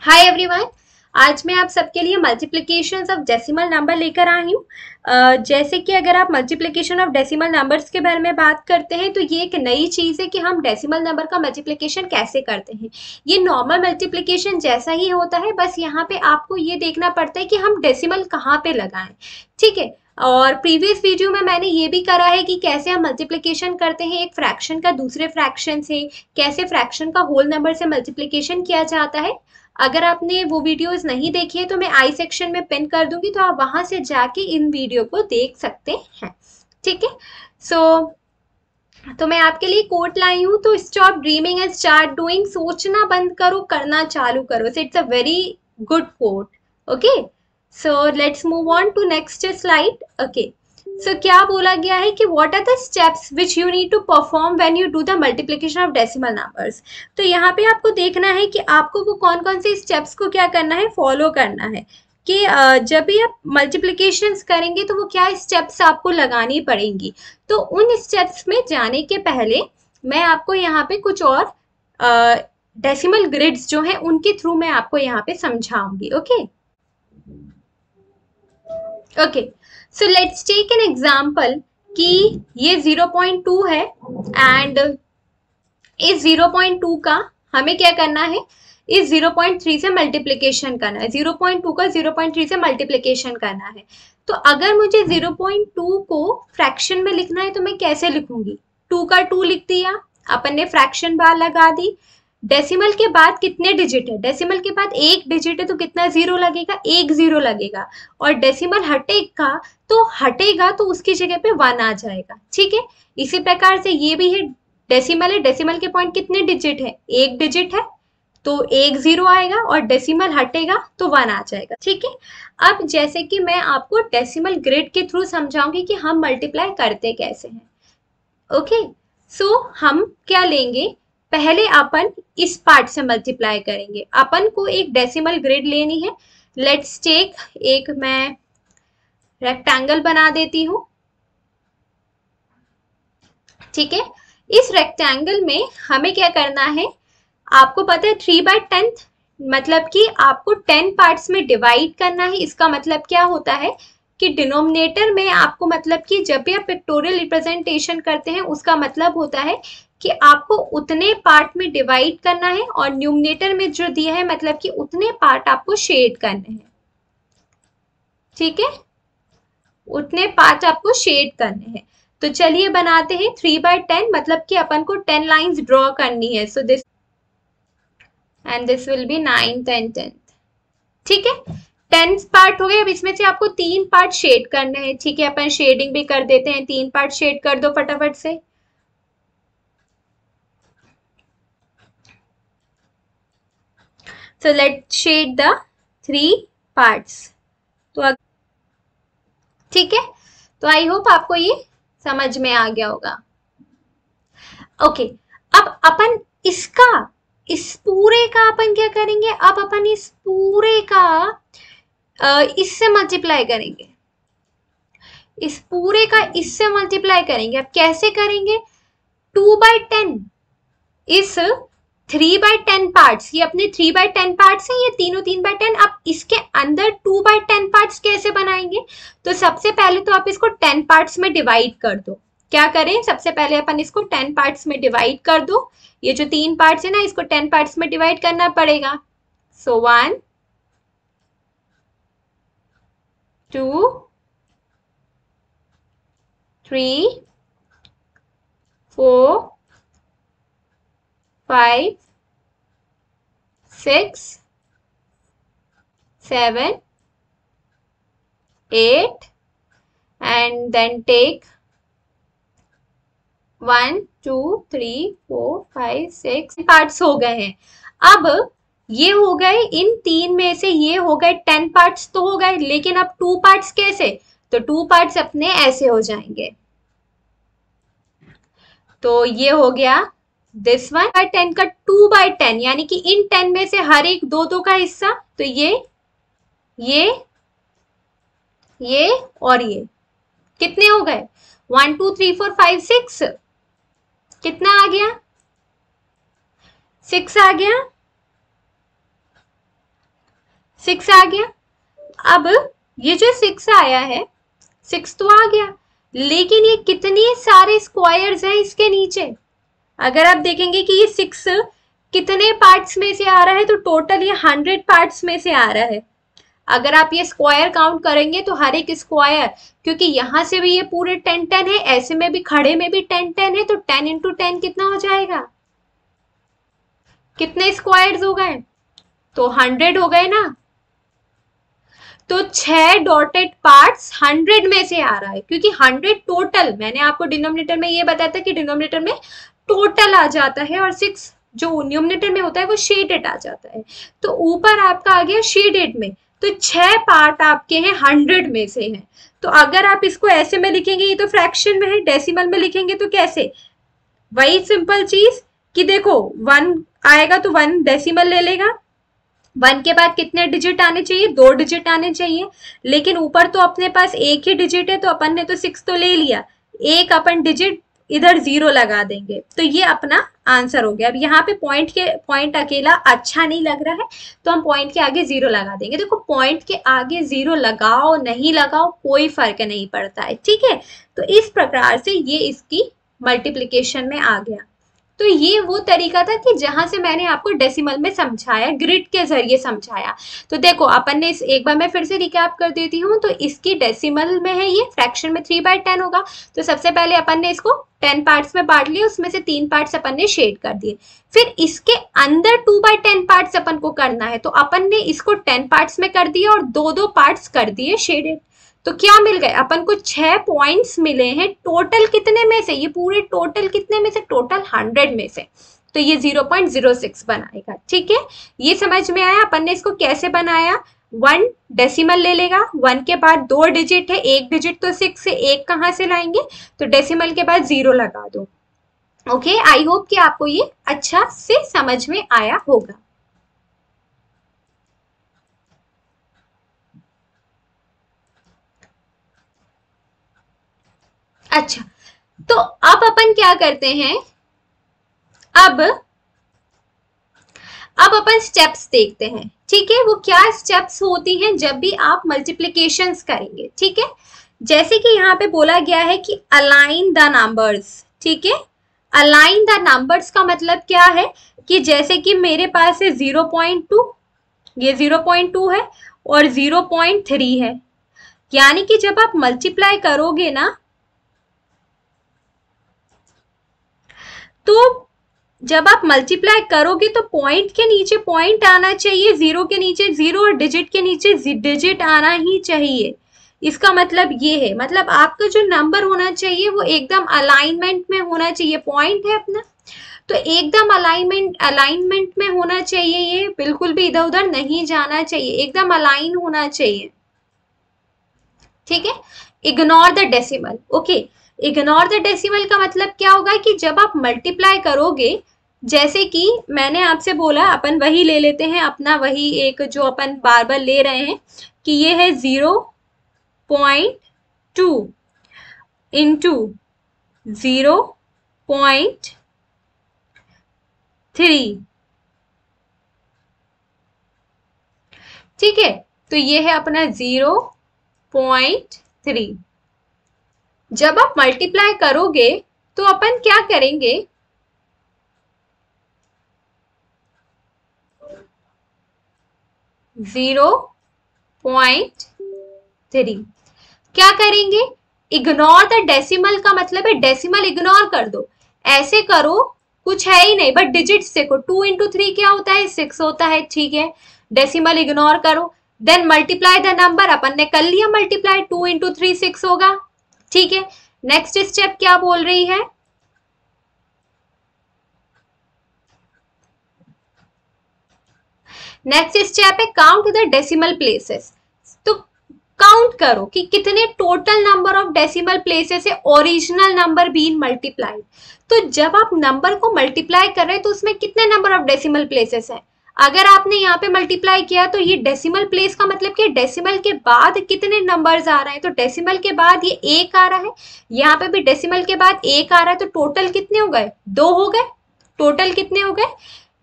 Hi everyone, आज मैं आप सबके लिए मल्टीप्लिकेशंस ऑफ डेसिमल नंबर लेकर आई हूँ। जैसे कि अगर आप मल्टीप्लिकेशन ऑफ डेसिमल नंबर्स के बारे में बात करते हैं तो ये एक नई चीज़ है कि हम डेसिमल नंबर का मल्टीप्लिकेशन कैसे करते हैं। ये नॉर्मल मल्टीप्लिकेशन जैसा ही होता है, बस यहाँ पे आपको ये देखना पड़ता है कि हम डेसिमल कहाँ पे लगाएं। ठीक है। और प्रीवियस वीडियो में मैंने ये भी करा है कि कैसे हम मल्टीप्लिकेशन करते हैं एक फ्रैक्शन का दूसरे फ्रैक्शन से, कैसे फ्रैक्शन का होल नंबर से मल्टीप्लिकेशन किया जाता है। अगर आपने वो वीडियोस नहीं देखी है तो मैं आई सेक्शन में पिन कर दूंगी, तो आप वहां से जाके इन वीडियो को देख सकते हैं। ठीक है। तो मैं आपके लिए कोट लाई हूँ, तो stop dreaming and start doing. सोचना बंद करो, करना चालू करो। So it's a very good quote. Okay, so let's move on to next slide. Okay, so क्या बोला गया है कि what are the steps which you need to perform when you do the multiplication of decimal numbers. तो यहाँ पे आपको देखना है कि आपको वो कौन कौन से स्टेप्स को क्या करना है, फॉलो करना है। कि जब भी आप मल्टीप्लिकेशंस करेंगे तो वो क्या स्टेप्स आपको लगानी पड़ेंगी। तो उन स्टेप्स में जाने के पहले मैं आपको यहाँ पे कुछ और डेसिमल ग्रिड्स जो हैं उनके थ्रू मैं आपको यहाँ पे समझाऊंगी। Okay okay, so let's take an example कि ये 0.2 है एंड इस 0.2 का हमें क्या करना है, इस 0.3 से मल्टीप्लिकेशन करना है। 0.2 का 0.3 से मल्टीप्लिकेशन करना है। तो अगर मुझे 0.2 को फ्रैक्शन में लिखना है तो मैं कैसे लिखूंगी। 2 का 2 लिख दिया, अपन ने फ्रैक्शन बार लगा दी। डेसिमल के बाद कितने डिजिट है, डेसिमल के बाद एक डिजिट है तो कितना जीरो लगेगा, एक जीरो लगेगा। और डेसिमल हटेगा तो उसकी जगह पे 1 आ जाएगा। ठीक है, इसी प्रकार से ये भी है, डेसिमल है, डेसिमल के पॉइंट कितने डिजिट है, एक डिजिट है तो एक जीरो आएगा, और डेसिमल हटेगा तो 1 आ जाएगा। ठीक है, अब जैसे कि मैं आपको डेसिमल ग्रिड के थ्रू समझाऊंगी कि हम मल्टीप्लाई करते कैसे हैं। ओके, सो हम क्या लेंगे, पहले अपन इस पार्ट से मल्टीप्लाई करेंगे। अपन को एक डेसिमल ग्रिड लेनी है। लेट्स टेक, एक मैं रेक्टेंगल बना देती हूँ। ठीक है, इस रेक्टेंगल में हमें क्या करना है, आपको पता है 3/10 मतलब कि आपको 10 पार्ट्स में डिवाइड करना है। इसका मतलब क्या होता है कि डिनोमिनेटर में आपको, मतलब कि जब भी आप पिक्टोरियल रिप्रेजेंटेशन करते हैं उसका मतलब होता है कि आपको उतने पार्ट में डिवाइड करना है, और न्यूमिनेटर में जो दिया है मतलब कि उतने पार्ट आपको शेड करने हैं। ठीक है, उतने पार्ट आपको शेड करने हैं। तो चलिए बनाते हैं 3/10, मतलब कि अपन को 10 लाइंस ड्रॉ करनी है। So this and this will be 9th and 10th। ठीक है, 10 पार्ट हो गए। अब इसमें से आपको 3 पार्ट शेड करने हैं। ठीक है, अपन शेडिंग भी कर देते हैं। 3 पार्ट शेड कर दो फटाफट से। So let's shade the 3 parts। तो ठीक है, तो आई होप आपको ये समझ में आ गया होगा। ओके, अब अपन इस पूरे का अपन क्या करेंगे, अब अपन इस पूरे का इससे मल्टीप्लाई करेंगे। इस पूरे का इससे मल्टीप्लाई करेंगे। अब कैसे करेंगे, 2/10 इस 3/10 पार्ट्स, ये अपने 3/10 पार्ट्स हैं, ये तीनों 3/10। अब इसके अंदर 2/10 पार्ट्स कैसे बनाएंगे, तो सबसे पहले तो आप इसको 10 पार्ट्स में डिवाइड कर दो। क्या करें, सबसे पहले अपन इसको 10 पार्ट्स में डिवाइड कर दो। ये जो 3 पार्ट्स है ना, इसको 10 पार्ट्स में डिवाइड करना पड़ेगा। सो 1 2 3 4 5 6 7 8 and then take 1 2 3 4 5 6 पार्ट्स हो गए हैं। अब ये हो गए, इन 3 में से ये हो गए 10 पार्ट्स तो हो गए, लेकिन अब 2 पार्ट्स कैसे, तो 2 पार्ट्स अपने ऐसे हो जाएंगे। तो ये हो गया दिस 1/10 का 2/10, यानी कि इन 10 में से हर एक 2-2 का हिस्सा। तो ये और ये कितने हो गए, 1 2 3 4 5 6, कितना आ गया 6 आ गया, 6 आ गया। अब ये जो 6 आया है, 6 तो आ गया, लेकिन ये कितने सारे स्क्वायर्स हैं इसके नीचे। अगर आप देखेंगे कि ये 6 कितने पार्ट्स में से आ रहा है, तो टोटल ये 100 पार्ट्स में से आ रहा है। अगर आप ये स्क्वायर काउंट करेंगे तो हर एक स्क्वायर, क्योंकि यहां से भी ये पूरे 10 10 है, ऐसे में भी खड़े में भी 10 10 है, तो 10 इंटू 10 कितना हो जाएगा, कितने स्क्वायर्स हो गए, तो 100 हो गए ना। तो 6 डॉटेड पार्ट्स 100 में से आ रहा है, क्योंकि 100 टोटल, मैंने आपको डिनोमिनेटर में ये बताया था कि डिनोमिनेटर में टोटल आ जाता है और 6 जो न्यूमरेटर में होता है वो शेडेड आ जाता है। तो ऊपर आपका आ गया शेडेड में, तो 6 पार्ट आपके हैं 100 में से हैं। तो अगर आप इसको ऐसे में लिखेंगे, ये तो फ्रैक्शन में है, डेसिमल में लिखेंगे तो कैसे, वही सिंपल चीज कि देखो 1 आएगा तो 1 डेसिमल ले लेगा, 1 के बाद कितने डिजिट आने चाहिए, 2 डिजिट आने चाहिए, लेकिन ऊपर तो अपने पास एक ही डिजिट है, तो अपन ने तो 6 तो ले लिया, एक अपन डिजिट इधर 0 लगा देंगे, तो ये अपना आंसर हो गया। अब यहाँ पे पॉइंट अकेला अच्छा नहीं लग रहा है, तो हम पॉइंट के आगे 0 लगा देंगे। देखो पॉइंट के आगे 0 लगाओ नहीं लगाओ कोई फर्क नहीं पड़ता है, ठीक है। तो इस प्रकार से ये इसकी मल्टीप्लिकेशन में आ गया। तो ये वो तरीका था कि जहां से मैंने आपको डेसिमल में समझाया, ग्रिड के जरिए समझाया। तो देखो अपन ने एक बार मैं फिर से रिकैप कर देती हूँ, तो इसकी डेसिमल में है, ये फ्रैक्शन में 3/10 होगा। तो सबसे पहले अपन ने इसको 10 पार्ट्स में बांट लिया, उसमें से 3 पार्ट्स अपन ने शेड कर दिए। फिर इसके अंदर 2/10 पार्ट्स अपन को करना है, तो अपन ने इसको 10 पार्ट्स में कर दिया और 2-2 पार्ट्स कर दिए शेडेड। तो क्या मिल गए अपन को, 6 पॉइंट्स मिले हैं टोटल कितने में से, ये पूरे टोटल कितने में से, टोटल 100 में से। तो ये 0.06 बनाएगा, ठीक है। ये समझ में आया अपन ने इसको कैसे बनाया। 1 डेसिमल ले लेगा, 1 के बाद 2 डिजिट है, एक डिजिट तो 6 से, एक कहां से लाएंगे, तो डेसिमल के बाद 0 लगा दो। ओके, आई होप कि आपको ये अच्छा से समझ में आया होगा। अच्छा, तो अब अपन क्या करते हैं, अब अपन स्टेप्स देखते हैं, ठीक है। वो क्या स्टेप्स होती हैं जब भी आप मल्टीप्लिकेशंस करेंगे, ठीक है। जैसे कि यहाँ पे बोला गया है कि अलाइन द नंबर्स, ठीक है। अलाइन द नंबर्स का मतलब क्या है कि जैसे कि मेरे पास है 0.2, ये 0.2 है और 0.3 है, यानी कि जब आप मल्टीप्लाई करोगे ना, तो जब आप मल्टीप्लाई करोगे तो पॉइंट के नीचे पॉइंट आना चाहिए, 0 के नीचे 0 और डिजिट के नीचे डिजिट आना ही चाहिए। इसका मतलब ये है, मतलब आपका जो नंबर होना चाहिए वो एकदम अलाइनमेंट में होना चाहिए। पॉइंट है अपना, तो एकदम अलाइनमेंट में होना चाहिए, ये बिल्कुल भी इधर उधर नहीं जाना चाहिए, एकदम अलाइन होना चाहिए, ठीक है। Ignore the decimal, okay. Ignore the decimal का मतलब क्या होगा कि जब आप मल्टीप्लाई करोगे, जैसे कि मैंने आपसे बोला, अपन वही ले लेते हैं अपना, वही एक जो अपन बार बार ले रहे हैं कि ये है 0.2 इंटू 0.3, ठीक है। तो ये है अपना 0.3। जब आप मल्टीप्लाई करोगे तो अपन क्या करेंगे, जीरो पॉइंट 3 क्या करेंगे, इग्नोर द डेसिमल का मतलब है डेसिमल इग्नोर कर दो, ऐसे करो कुछ है ही नहीं, बट डिजिट्स देखो, 2 इंटू 3 क्या होता है, 6 होता है, ठीक है। डेसिमल इग्नोर करो, देन मल्टीप्लाई द नंबर, अपन ने कर लिया मल्टीप्लाई, 2 इंटू 3 6 होगा, ठीक है। नेक्स्ट स्टेप क्या बोल रही है, नेक्स्ट स्टेप है काउंट द डेसिमल प्लेसेस। तो काउंट करो कि कितने total number of decimal places है ओरिजिनल नंबर बीइंग मल्टीप्लाइड। तो जब आप नंबर को मल्टीप्लाई कर रहे हैं तो उसमें कितने नंबर ऑफ डेसिमल प्लेसेस है। अगर आपने यहाँ पे मल्टीप्लाई किया तो ये डेसिमल प्लेस का मतलब कि डेसिमल के बाद कितने नंबर्स आ रहे हैं, तो डेसिमल के बाद ये 1 आ रहा है, यहाँ पे भी डेसिमल के बाद 1 आ रहा है, तो टोटल कितने हो गए, 2 हो गए। टोटल कितने हो गए,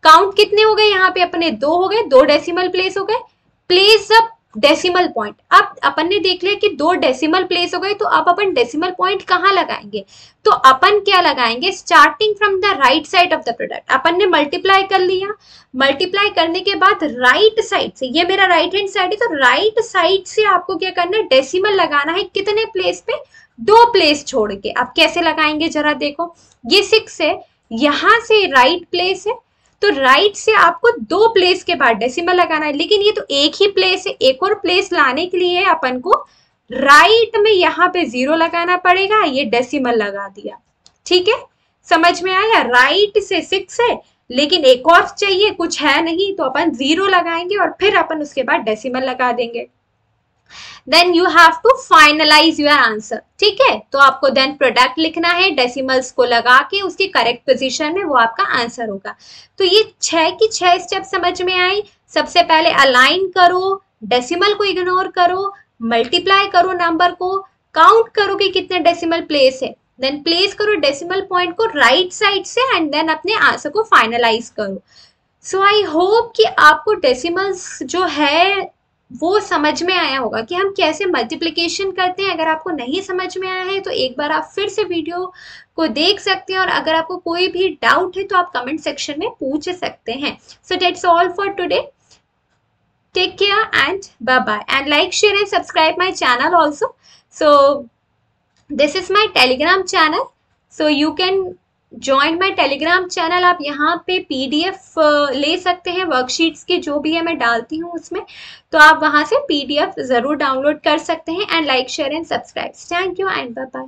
काउंट कितने हो गए यहाँ पे अपने, 2 हो गए, 2 डेसिमल प्लेस हो गए। प्लेस अ डेसिमल पॉइंट, अब अपन ने देख लिया कि 2 डेसिमल प्लेस हो गए, तो अब अपन डेसिमल पॉइंट कहाँ लगाएंगे, तो अपन क्या लगाएंगे, starting from the right side of the product. अपन ने मल्टीप्लाई कर लिया, मल्टीप्लाई करने के बाद राइट साइड से, ये मेरा राइट हैंड साइड है, तो राइट साइड से आपको क्या करना है, डेसिमल लगाना है। कितने प्लेस पे, 2 प्लेस छोड़ के। अब कैसे लगाएंगे जरा देखो, ये 6 है, यहां से राइट प्लेस है, तो राइट से आपको 2 प्लेस के बाद डेसिमल लगाना है, लेकिन ये तो एक ही प्लेस है। एक और प्लेस लाने के लिए अपन को राइट में यहाँ पे 0 लगाना पड़ेगा, ये डेसिमल लगा दिया। ठीक है, समझ में आया, राइट से 6 है लेकिन एक और चाहिए, कुछ है नहीं, तो अपन 0 लगाएंगे और फिर अपन उसके बाद डेसिमल लगा देंगे। Then you have to finalise your answer. ठीक है, तो आपको देन प्रोडक्ट लिखना है, डेसिमल्स को लगा के उसकी करेक्ट पोजीशन में, वो आपका आंसर होगा। तो ये 6 की 6 स्टेप समझ में आई। सबसे पहले अलाइन करो, डेसिमल को इग्नोर करो, मल्टीप्लाई करो नंबर को, काउंट करो कि कितने डेसिमल प्लेस है, देन प्लेस करो डेसिमल पॉइंट को राइट साइड से, एंड देन अपने आंसर को फाइनलाइज करो। सो आई होप कि आपको डेसिमल्स जो है वो समझ में आया होगा कि हम कैसे मल्टीप्लिकेशन करते हैं। अगर आपको नहीं समझ में आया है तो एक बार आप फिर से वीडियो को देख सकते हैं, और अगर आपको कोई भी डाउट है तो आप कमेंट सेक्शन में पूछ सकते हैं। So that's all for today, take care and bye bye, and like, share and subscribe my channel also. So this is my Telegram channel, so you can join my Telegram channel. आप यहाँ पे PDF ले सकते हैं, worksheets की जो भी है मैं डालती हूँ उसमें, तो आप वहाँ से PDF जरूर डाउनलोड कर सकते हैं। And like, share and subscribe. Thank you and bye bye.